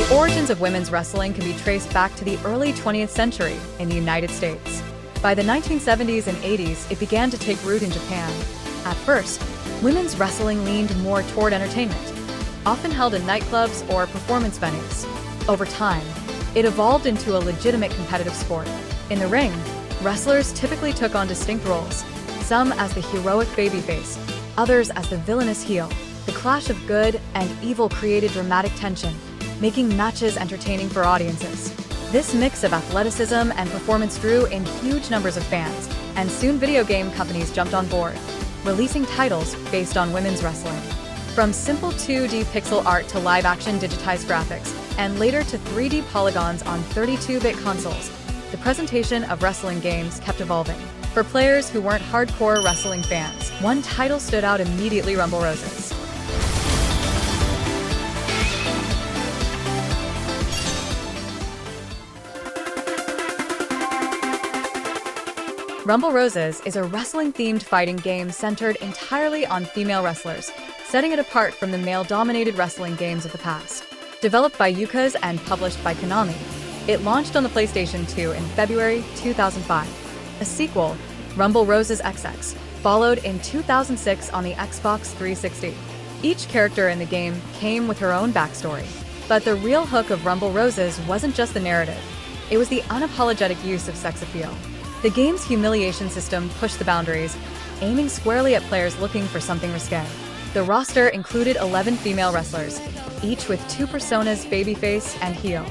The origins of women's wrestling can be traced back to the early 20th century in the United States. By the 1970s and 80s, it began to take root in Japan. At first, women's wrestling leaned more toward entertainment, often held in nightclubs or performance venues. Over time, it evolved into a legitimate competitive sport. In the ring, wrestlers typically took on distinct roles, some as the heroic babyface, others as the villainous heel. The clash of good and evil created dramatic tension, making matches entertaining for audiences. This mix of athleticism and performance drew in huge numbers of fans, and soon video game companies jumped on board, releasing titles based on women's wrestling. From simple 2D pixel art to live-action digitized graphics, and later to 3D polygons on 32-bit consoles, the presentation of wrestling games kept evolving. For players who weren't hardcore wrestling fans, one title stood out immediately: Rumble Roses. Rumble Roses is a wrestling-themed fighting game centered entirely on female wrestlers, setting it apart from the male-dominated wrestling games of the past. Developed by Yuka's and published by Konami, it launched on the PlayStation 2 in February 2005. A sequel, Rumble Roses XX, followed in 2006 on the Xbox 360. Each character in the game came with her own backstory, but the real hook of Rumble Roses wasn't just the narrative. It was the unapologetic use of sex appeal. The game's humiliation system pushed the boundaries, aiming squarely at players looking for something risque. The roster included 11 female wrestlers, each with two personas: babyface and heel.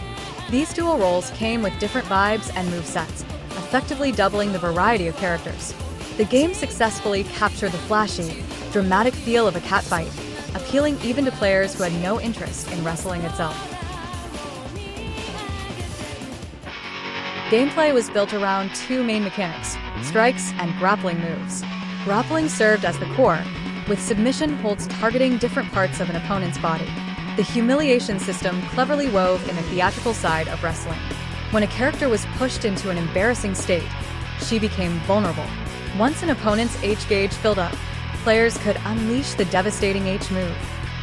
These dual roles came with different vibes and movesets, effectively doubling the variety of characters. The game successfully captured the flashy, dramatic feel of a catfight, appealing even to players who had no interest in wrestling itself. Gameplay was built around two main mechanics: strikes and grappling moves. Grappling served as the core, with submission holds targeting different parts of an opponent's body. The humiliation system cleverly wove in the theatrical side of wrestling. When a character was pushed into an embarrassing state, she became vulnerable. Once an opponent's H gauge filled up, players could unleash the devastating H move,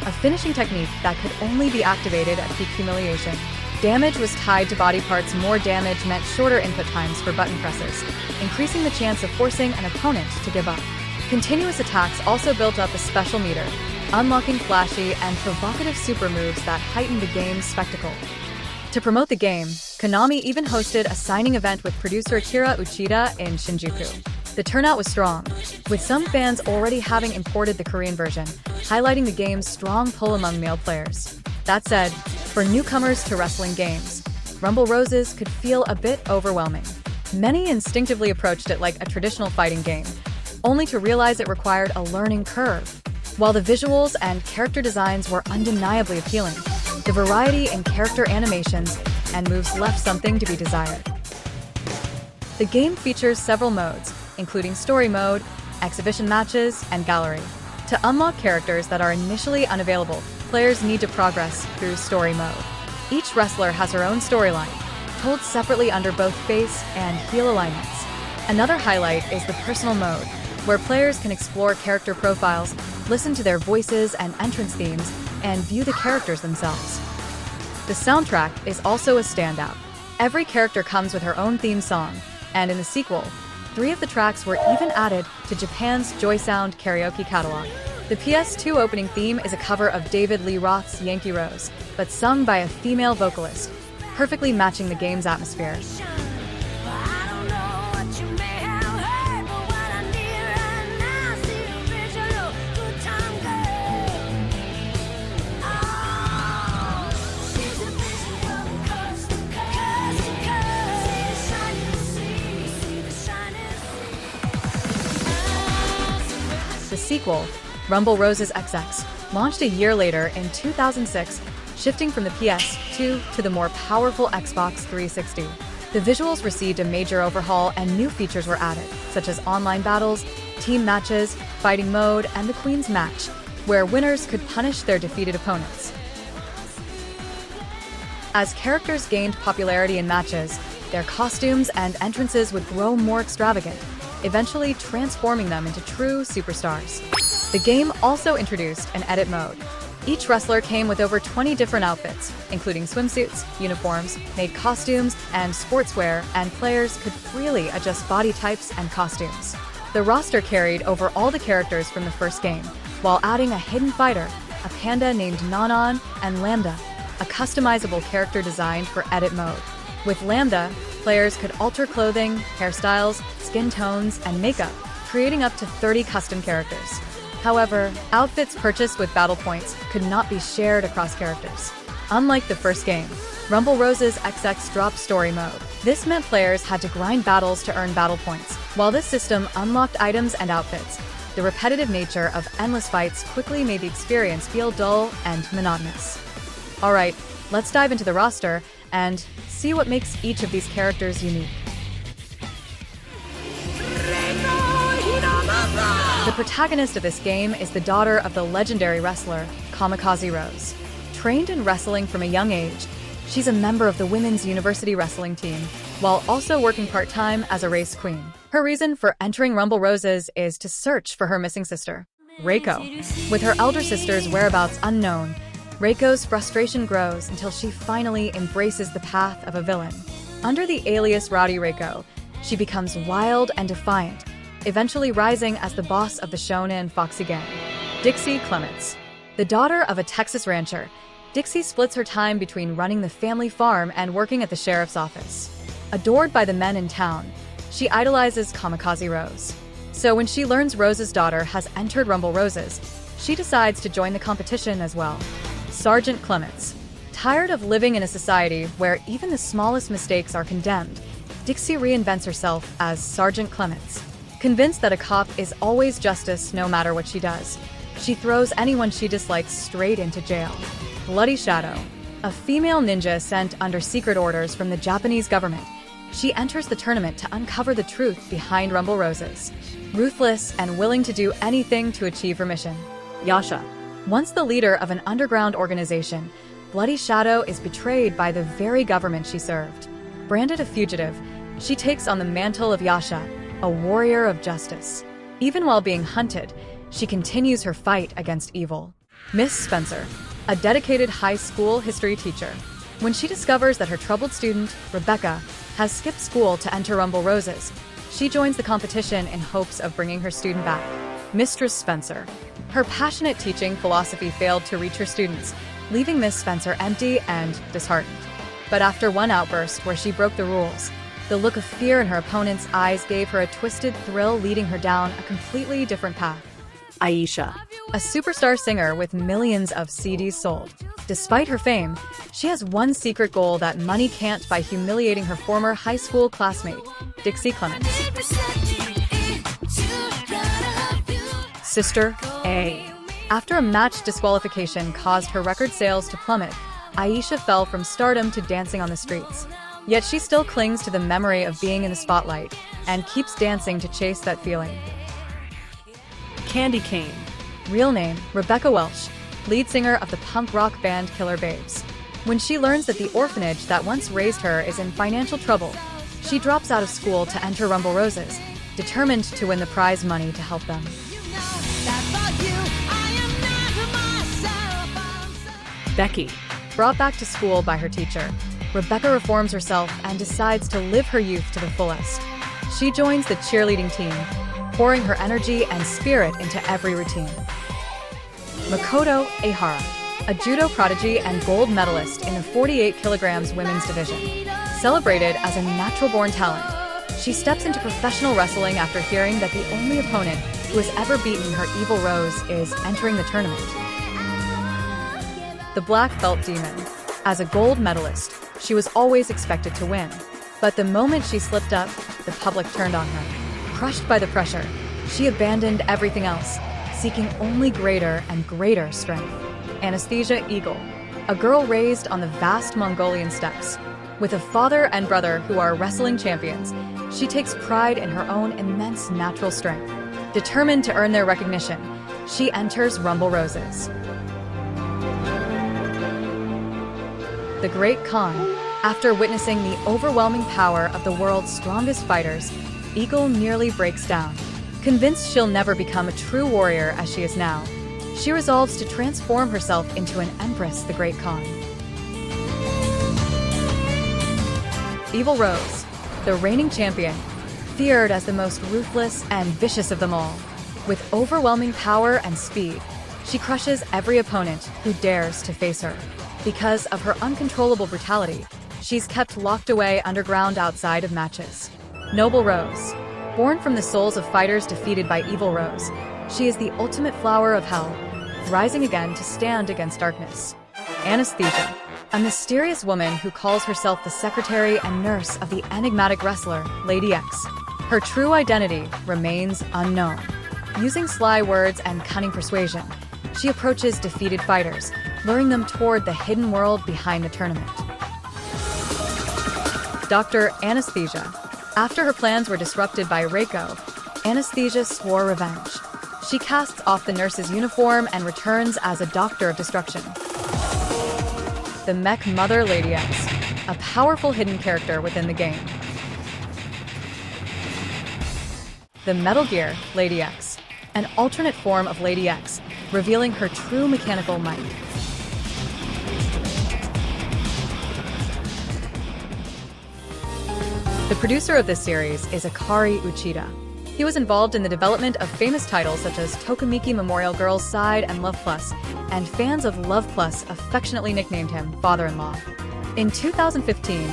a finishing technique that could only be activated at peak humiliation. Damage was tied to body parts. More damage meant shorter input times for button presses, increasing the chance of forcing an opponent to give up. Continuous attacks also built up a special meter, unlocking flashy and provocative super moves that heightened the game's spectacle. To promote the game, Konami even hosted a signing event with producer Akira Uchida in Shinjuku. The turnout was strong, with some fans already having imported the Korean version, highlighting the game's strong pull among male players. That said, for newcomers to wrestling games, Rumble Roses could feel a bit overwhelming. Many instinctively approached it like a traditional fighting game, only to realize it required a learning curve. While the visuals and character designs were undeniably appealing, the variety in character animations and moves left something to be desired. The game features several modes, including story mode, exhibition matches, and gallery. To unlock characters that are initially unavailable, players need to progress through story mode. Each wrestler has her own storyline, told separately under both face and heel alignments. Another highlight is the personal mode, where players can explore character profiles, listen to their voices and entrance themes, and view the characters themselves. The soundtrack is also a standout. Every character comes with her own theme song, and in the sequel, 3 of the tracks were even added to Japan's Joy Sound karaoke catalog. The PS2 opening theme is a cover of David Lee Roth's Yankee Rose, but sung by a female vocalist, perfectly matching the game's atmosphere. The sequel, Rumble Roses XX, launched a year later in 2006, shifting from the PS2 to the more powerful Xbox 360. The visuals received a major overhaul and new features were added, such as online battles, team matches, fighting mode, and the Queen's Match, where winners could punish their defeated opponents. As characters gained popularity in matches, their costumes and entrances would grow more extravagant, eventually transforming them into true superstars. The game also introduced an edit mode, Each wrestler came with over 20 different outfits, including swimsuits, uniforms, made costumes, and sportswear, and players could freely adjust body types and costumes. The roster carried over all the characters from the first game, while adding a hidden fighter, a panda named Nanan, and Lambda, a customizable character designed for edit mode. With Lambda, players could alter clothing, hairstyles, skin tones, and makeup, creating up to 30 custom characters. However, outfits purchased with battle points could not be shared across characters. Unlike the first game, Rumble Rose's XX dropped story mode. This meant players had to grind battles to earn battle points. While this system unlocked items and outfits, the repetitive nature of endless fights quickly made the experience feel dull and monotonous. Alright, let's dive into the roster and see what makes each of these characters unique. The protagonist of this game is the daughter of the legendary wrestler, Kamikaze Rose. Trained in wrestling from a young age, she's a member of the women's university wrestling team, while also working part-time as a race queen. Her reason for entering Rumble Roses is to search for her missing sister, Reiko. With her elder sister's whereabouts unknown, Reiko's frustration grows until she finally embraces the path of a villain. Under the alias Rowdy Reiko, she becomes wild and defiant, eventually rising as the boss of the Shonen Foxy Gang. Dixie Clements. The daughter of a Texas rancher, Dixie splits her time between running the family farm and working at the sheriff's office. Adored by the men in town, she idolizes Kamikaze Rose. So when she learns Rose's daughter has entered Rumble Roses, she decides to join the competition as well. Sergeant Clements. Tired of living in a society where even the smallest mistakes are condemned, Dixie reinvents herself as Sergeant Clements. Convinced that a cop is always justice no matter what she does, she throws anyone she dislikes straight into jail. Bloody Shadow. A female ninja sent under secret orders from the Japanese government, she enters the tournament to uncover the truth behind Rumble Roses. Ruthless and willing to do anything to achieve her mission. Yasha. Once the leader of an underground organization, Bloody Shadow is betrayed by the very government she served. Branded a fugitive, she takes on the mantle of Yasha, a warrior of justice. Even while being hunted, she continues her fight against evil. Miss Spencer, a dedicated high school history teacher. When she discovers that her troubled student, Rebecca, has skipped school to enter Rumble Roses, she joins the competition in hopes of bringing her student back. Mistress Spencer. Her passionate teaching philosophy failed to reach her students, leaving Miss Spencer empty and disheartened. But after one outburst where she broke the rules, the look of fear in her opponent's eyes gave her a twisted thrill, leading her down a completely different path. Aisha. A superstar singer with millions of CDs sold. Despite her fame, she has one secret goal that money can't by humiliating her former high school classmate, Dixie Clements. Sister A. After a match disqualification caused her record sales to plummet, Aisha fell from stardom to dancing on the streets. Yet she still clings to the memory of being in the spotlight and keeps dancing to chase that feeling. Candy Cane. Real name, Rebecca Welch, lead singer of the punk rock band Killer Babes. When she learns that the orphanage that once raised her is in financial trouble, she drops out of school to enter Rumble Roses, determined to win the prize money to help them. Becky. Brought back to school by her teacher, Rebecca reforms herself and decides to live her youth to the fullest. She joins the cheerleading team, pouring her energy and spirit into every routine. Makoto Ehara, a judo prodigy and gold medalist in the 48 kilograms women's division. Celebrated as a natural-born talent, she steps into professional wrestling after hearing that the only opponent who has ever beaten her evil Rose is entering the tournament. The Black Belt Demon. As a gold medalist, she was always expected to win. But the moment she slipped up, the public turned on her. Crushed by the pressure, she abandoned everything else, seeking only greater and greater strength. Anesthesia Eagle. A girl raised on the vast Mongolian steppes. With a father and brother who are wrestling champions, she takes pride in her own immense natural strength. Determined to earn their recognition, she enters Rumble Roses. The Great Khan. After witnessing the overwhelming power of the world's strongest fighters, Eagle nearly breaks down. Convinced she'll never become a true warrior as she is now, she resolves to transform herself into an Empress the Great Khan. Evil Rose, the reigning champion, feared as the most ruthless and vicious of them all. With overwhelming power and speed, she crushes every opponent who dares to face her. Because of her uncontrollable brutality, she's kept locked away underground outside of matches. Noble Rose. Born from the souls of fighters defeated by Evil Rose, she is the ultimate flower of hell, rising again to stand against darkness. Anesthesia. A mysterious woman who calls herself the secretary and nurse of the enigmatic wrestler, Lady X. Her true identity remains unknown. Using sly words and cunning persuasion, she approaches defeated fighters, luring them toward the hidden world behind the tournament. Dr. Anesthesia. After her plans were disrupted by Reiko, Anesthesia swore revenge. She casts off the nurse's uniform and returns as a doctor of destruction. The Mech Mother Lady X, a powerful hidden character within the game. The Metal Gear Lady X, an alternate form of Lady X, revealing her true mechanical might. The producer of this series is Akari Uchida. He was involved in the development of famous titles such as Tokamiki Memorial Girls Side and Love Plus, and fans of Love Plus affectionately nicknamed him Father-in-Law. In 2015,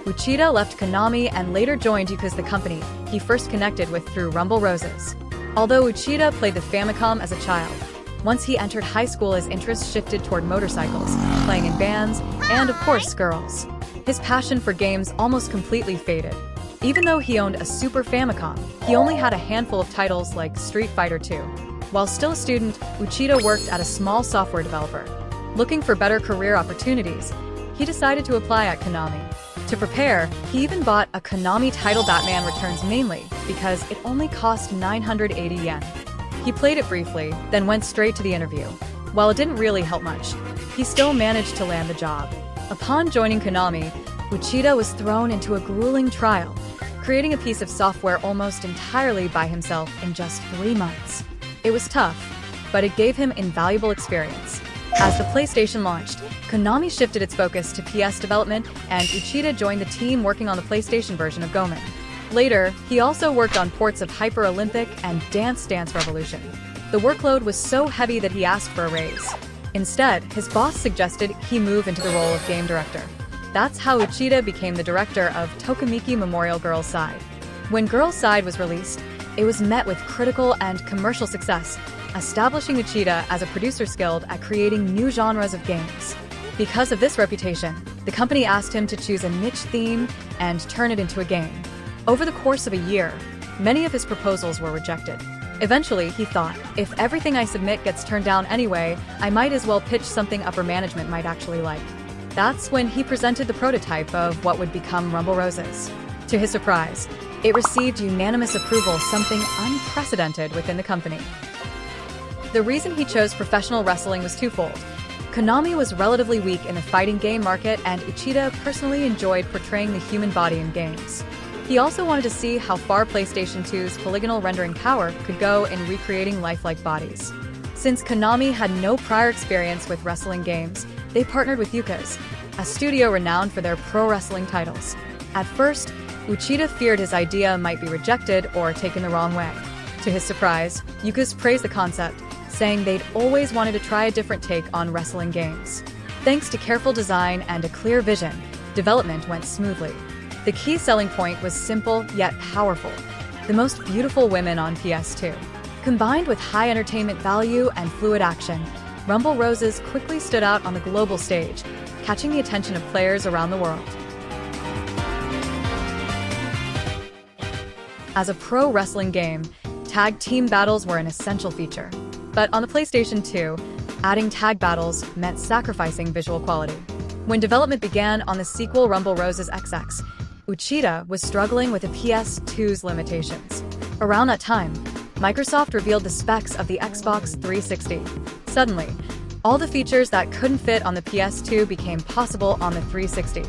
Uchida left Konami and later joined Yakuza, the company he first connected with through Rumble Roses. Although Uchida played the Famicom as a child, once he entered high school his interests shifted toward motorcycles, playing in bands, and of course girls. His passion for games almost completely faded. Even though he owned a Super Famicom, he only had a handful of titles like Street Fighter II. While still a student, Uchida worked at a small software developer. Looking for better career opportunities, he decided to apply at Konami. To prepare, he even bought a Konami title Batman Returns mainly because it only cost 980 yen. He played it briefly, then went straight to the interview. While it didn't really help much, he still managed to land the job. Upon joining Konami, Uchida was thrown into a grueling trial, creating a piece of software almost entirely by himself in just 3 months. It was tough, but it gave him invaluable experience. As the PlayStation launched, Konami shifted its focus to PS development, and Uchida joined the team working on the PlayStation version of Gomen. Later, he also worked on ports of Hyper Olympic and Dance Dance Revolution. The workload was so heavy that he asked for a raise. Instead, his boss suggested he move into the role of game director. That's how Uchida became the director of Tokamiki Memorial Girls Side. When Girls Side was released, it was met with critical and commercial success, establishing Uchida as a producer skilled at creating new genres of games. Because of this reputation, the company asked him to choose a niche theme and turn it into a game. Over the course of a year, many of his proposals were rejected. Eventually, he thought, if everything I submit gets turned down anyway, I might as well pitch something upper management might actually like. That's when he presented the prototype of what would become Rumble Roses. To his surprise, it received unanimous approval, something unprecedented within the company. The reason he chose professional wrestling was twofold. Konami was relatively weak in the fighting game market, and Uchida personally enjoyed portraying the human body in games. He also wanted to see how far PlayStation 2's polygonal rendering power could go in recreating lifelike bodies. Since Konami had no prior experience with wrestling games, they partnered with Yakuza, a studio renowned for their pro wrestling titles. At first, Uchida feared his idea might be rejected or taken the wrong way. To his surprise, Yakuza praised the concept, saying they'd always wanted to try a different take on wrestling games. Thanks to careful design and a clear vision, development went smoothly. The key selling point was simple yet powerful: the most beautiful women on PS2. Combined with high entertainment value and fluid action, Rumble Roses quickly stood out on the global stage, catching the attention of players around the world. As a pro wrestling game, tag team battles were an essential feature. But on the PlayStation 2, adding tag battles meant sacrificing visual quality. When development began on the sequel Rumble Roses XX, Uchida was struggling with the PS2's limitations. Around that time, Microsoft revealed the specs of the Xbox 360. Suddenly, all the features that couldn't fit on the PS2 became possible on the 360.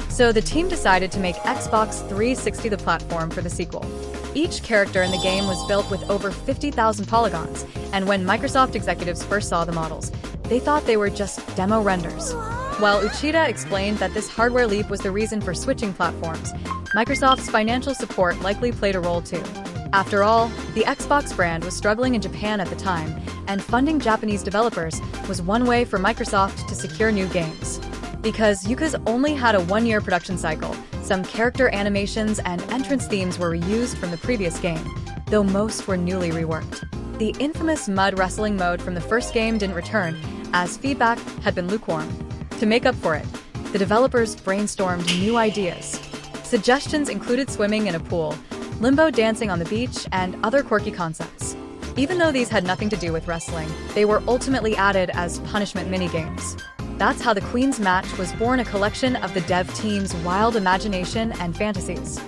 So the team decided to make Xbox 360 the platform for the sequel. Each character in the game was built with over 50,000 polygons, and when Microsoft executives first saw the models, they thought they were just demo renders. While Uchida explained that this hardware leap was the reason for switching platforms, Microsoft's financial support likely played a role too. After all, the Xbox brand was struggling in Japan at the time, and funding Japanese developers was one way for Microsoft to secure new games. Because Yuka's only had a one-year production cycle, some character animations and entrance themes were reused from the previous game, though most were newly reworked. The infamous mud wrestling mode from the first game didn't return, as feedback had been lukewarm. To make up for it, the developers brainstormed new ideas. Suggestions included swimming in a pool, limbo dancing on the beach, and other quirky concepts. Even though these had nothing to do with wrestling, they were ultimately added as punishment minigames. That's how the Queen's Match was born, a collection of the dev team's wild imagination and fantasies.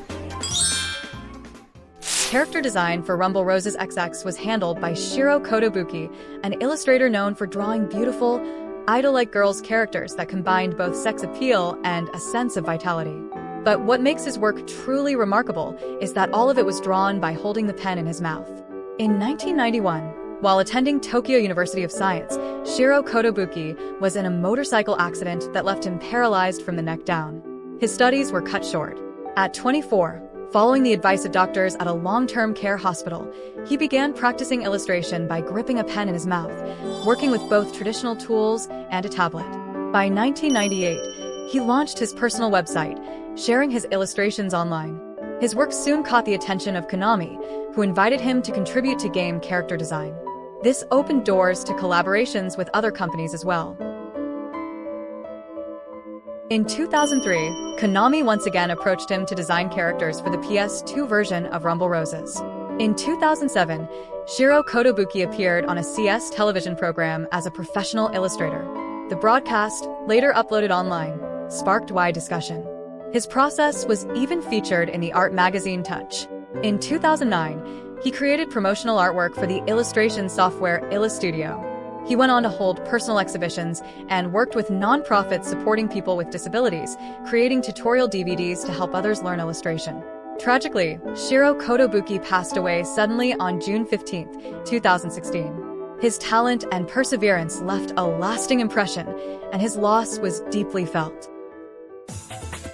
Character design for Rumble Roses XX was handled by Shiro Kotobuki, an illustrator known for drawing beautiful, idol-like girls' characters that combined both sex appeal and a sense of vitality. But what makes his work truly remarkable is that all of it was drawn by holding the pen in his mouth. In 1991, while attending Tokyo University of Science, Shiro Kotobuki was in a motorcycle accident that left him paralyzed from the neck down. His studies were cut short. At 24, following the advice of doctors at a long-term care hospital, he began practicing illustration by gripping a pen in his mouth, working with both traditional tools and a tablet. By 1998, he launched his personal website, sharing his illustrations online. His work soon caught the attention of Konami, who invited him to contribute to game character design. This opened doors to collaborations with other companies as well. In 2003, Konami once again approached him to design characters for the PS2 version of Rumble Roses. In 2007, Shiro Kotobuki appeared on a CS television program as a professional illustrator. The broadcast, later uploaded online, sparked wide discussion. His process was even featured in the art magazine Touch. In 2009, he created promotional artwork for the illustration software Illustudio. He went on to hold personal exhibitions and worked with non-profits supporting people with disabilities, creating tutorial DVDs to help others learn illustration. Tragically, Shiro Kotobuki passed away suddenly on June 15, 2016. His talent and perseverance left a lasting impression, and his loss was deeply felt.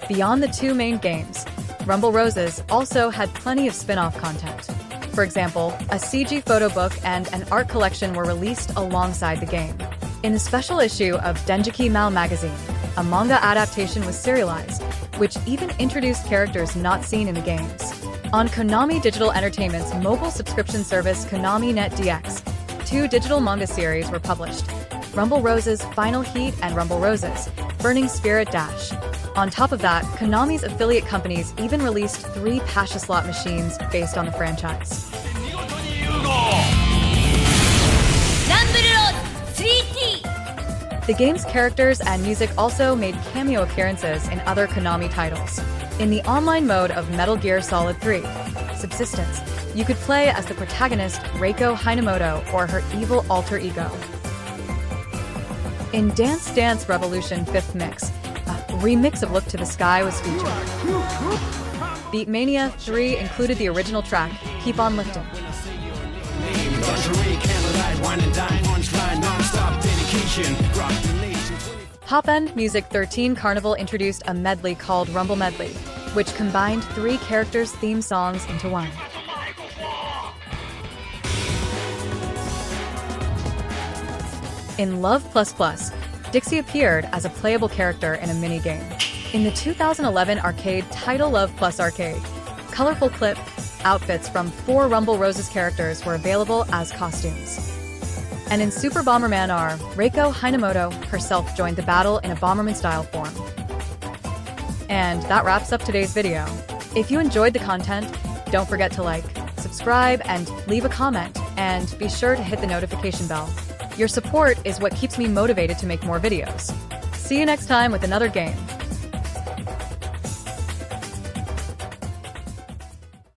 Beyond the two main games, Rumble Roses also had plenty of spin-off content. For example, a CG photo book and an art collection were released alongside the game. In the special issue of Denjiki Mal magazine, a manga adaptation was serialized, which even introduced characters not seen in the games. On Konami Digital Entertainment's mobile subscription service Konami Net DX, two digital manga series were published: Rumble Roses Final Heat and Rumble Roses Burning Spirit Dash. On top of that, Konami's affiliate companies even released 3 Pasha slot machines based on the franchise. The game's characters and music also made cameo appearances in other Konami titles. In the online mode of Metal Gear Solid 3, Subsistence, you could play as the protagonist Reiko Hinamoto or her evil alter ego. In Dance Dance Revolution 5th Mix, a remix of Look to the Sky was featured. Beatmania 3 included the original track, Keep On Lifting. Pop End Music 13 Carnival introduced a medley called Rumble Medley, which combined 3 characters' theme songs into one. In Love Plus Plus, Dixie appeared as a playable character in a mini-game. In the 2011 arcade title Love Plus Arcade, colorful clip outfits from 4 Rumble Roses characters were available as costumes. And in Super Bomberman R, Reiko Hinamoto herself joined the battle in a Bomberman-style form. And that wraps up today's video. If you enjoyed the content, don't forget to like, subscribe, and leave a comment, and be sure to hit the notification bell. Your support is what keeps me motivated to make more videos. See you next time with another game.